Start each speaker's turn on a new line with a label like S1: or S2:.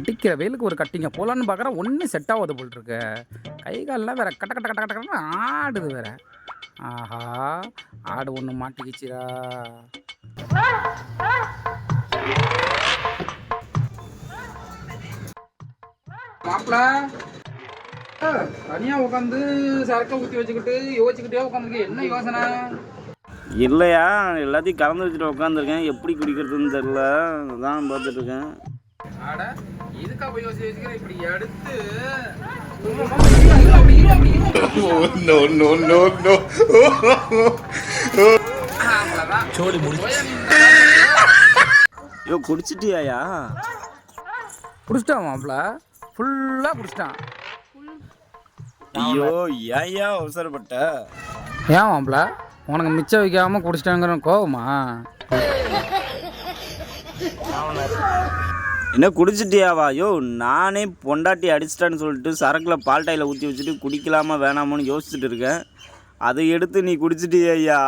S1: அடிக்கிற வெயிலுக்கு ஒரு கட்டிங்க போகலான்னு பார்க்குறேன், ஒன்றும் செட் ஆகாது போல் இருக்கு. கை கால்லாம் வேற கட்ட கட்ட கட்ட கட்டன்னு ஆடுது வேற. ஆஹா, ஆடு ஒன்று மாட்டிக்கிச்சுடா. மாப்பிள்ள தனியாக உட்காந்து சரக்கை ஊற்றி வச்சுக்கிட்டு யோசிச்சுக்கிட்டே உட்காந்துருக்கு. என்ன யோசனை?
S2: இல்லையா, எல்லாத்தையும் கலந்து வச்சுட்டு உட்காந்துருக்கேன். எப்படி குடிக்கிறதுன்னு தெரில, அதான் பார்த்துட்ருக்கேன்.
S1: ஆட இதுக்காக போய் யோசிக்கிறேன். இப்படி எடுத்து சோடி முடிச்சு
S2: ஐயோ, குடிச்சிட்டியாயா?
S1: குடிச்சிட்டான் மாப்பிள்ள, ஃபுல்லாக குடிச்சிட்டான்.
S2: ஐயோ, ஏன் அவசரப்பட்ட?
S1: ஏன் மாப்பிள்ள, உனக்கு மிச்சம் வைக்காமல் குடிச்சிட்டாங்கிற கோவமா?
S2: என்ன குடிச்சிட்டியாவா? ஐயோ, நானே பொண்டாட்டி அடிச்சிட்டான்னு சொல்லிட்டு சரக்கில் பால்டாயில் ஊற்றி வச்சுட்டு குடிக்கலாமா வேணாமான்னு யோசிச்சுட்டு இருக்கேன். அதை எடுத்து நீ குடிச்சிட்டியா?